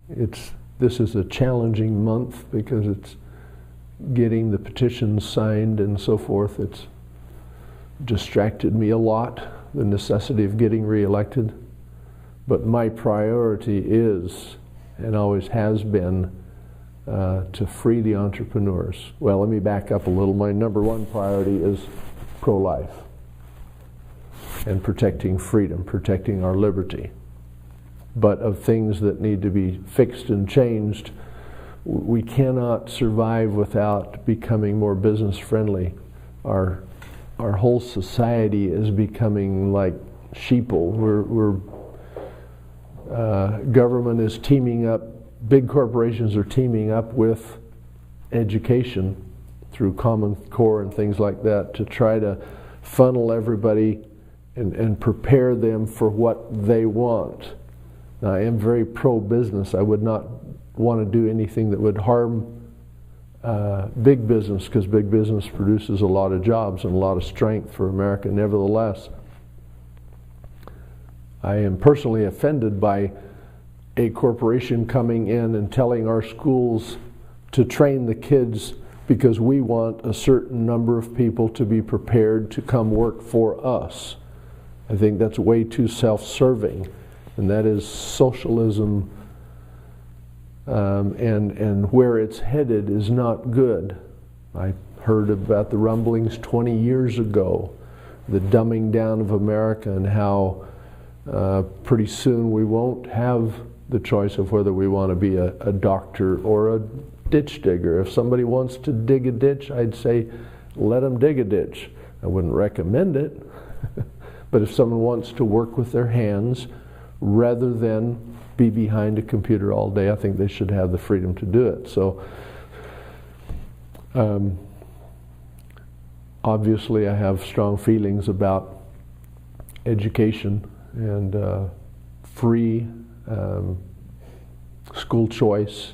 This is a challenging month because it's getting the petitions signed and so forth. It's distracted me a lot, the necessity of getting reelected. But my priority is, and always has been, to free the entrepreneurs. Well, let me back up a little. My number one priority is pro-life and protecting freedom, protecting our liberty. But of things that need to be fixed and changed, we cannot survive without becoming more business friendly. Our whole society is becoming like sheeple. Government is teaming up, big corporations are teaming up with education through Common Core and things like that to try to funnel everybody and prepare them for what they want. Now, I am very pro-business. I would not want to do anything that would harm big business, because big business produces a lot of jobs and a lot of strength for America. Nevertheless, I am personally offended by a corporation coming in and telling our schools to train the kids because we want a certain number of people to be prepared to come work for us. I think that's way too self-serving, and that is socialism, and where it's headed is not good. I heard about the rumblings 20 years ago, the dumbing down of America, and how pretty soon we won't have the choice of whether we want to be a doctor or a ditch digger. If somebody wants to dig a ditch, I'd say let them dig a ditch. I wouldn't recommend it. But if someone wants to work with their hands rather than be behind a computer all day, I think they should have the freedom to do it. So obviously I have strong feelings about education and free school choice,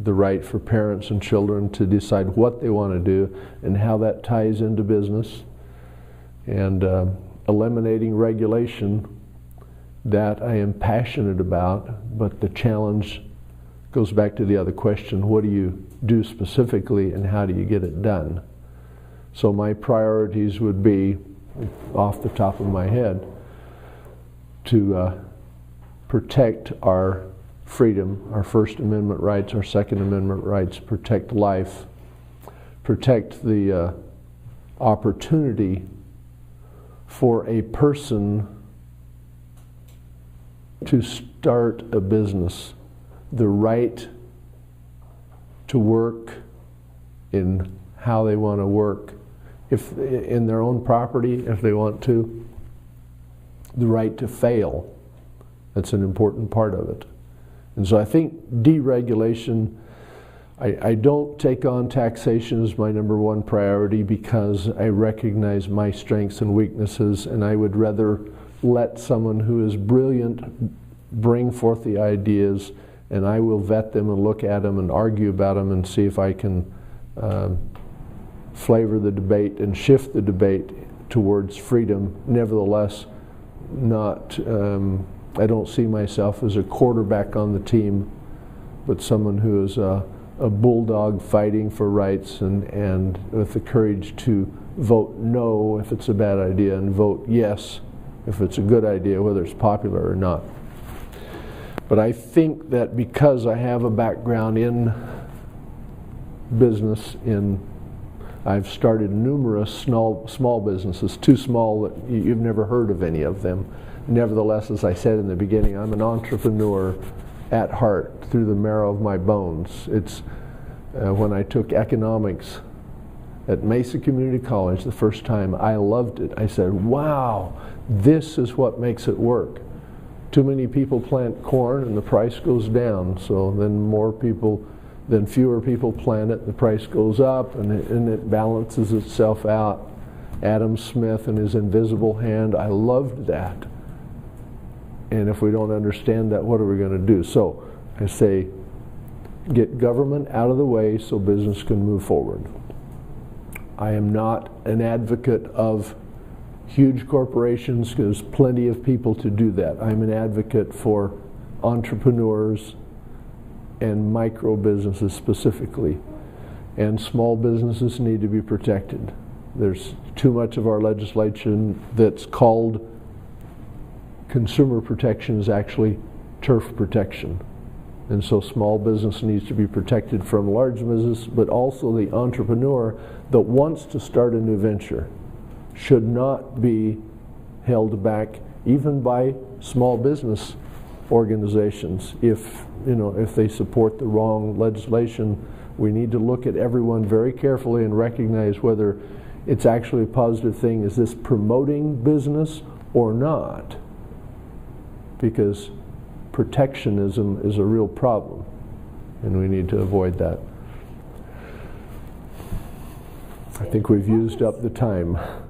the right for parents and children to decide what they want to do and how that ties into business, and eliminating regulation that I am passionate about. But the challenge goes back to the other question: what do you do specifically and how do you get it done? So my priorities would be, off the top of my head, to protect our freedom, our First Amendment rights, our Second Amendment rights, protect life, protect the opportunity for a person to start a business, the right to work in how they want to work, if in their own property, if they want to, the right to fail. That's an important part of it. And so I think deregulation, I don't take on taxation as my number one priority because I recognize my strengths and weaknesses, and I would rather let someone who is brilliant bring forth the ideas, and I will vet them and look at them and argue about them and see if I can flavor the debate and shift the debate towards freedom. Nevertheless, not I don't see myself as a quarterback on the team, but someone who is a bulldog fighting for rights and with the courage to vote no if it's a bad idea and vote yes if it's a good idea, whether it's popular or not. But I think that because I have a background in business, I've started numerous small businesses, too small that you've never heard of any of them. Nevertheless, as I said in the beginning, I'm an entrepreneur at heart, through the marrow of my bones. It's when I took economics at Mesa Community College the first time, I loved it. I said, wow, this is what makes it work. Too many people plant corn and the price goes down, so then fewer people plant it, the price goes up, and it balances itself out. Adam Smith and his invisible hand, I loved that. And if we don't understand that, what are we going to do? So I say, get government out of the way so business can move forward. I am not an advocate of huge corporations, because there's plenty of people to do that. I'm an advocate for entrepreneurs and micro businesses specifically. And small businesses need to be protected. There's too much of our legislation that's called consumer protection is actually turf protection. And so small business needs to be protected from large business, but also the entrepreneur that wants to start a new venture should not be held back even by small business organizations. If they support the wrong legislation, we need to look at everyone very carefully and recognize whether it's actually a positive thing. Is this promoting business or not? Because protectionism is a real problem, and we need to avoid that. I think we've used up the time.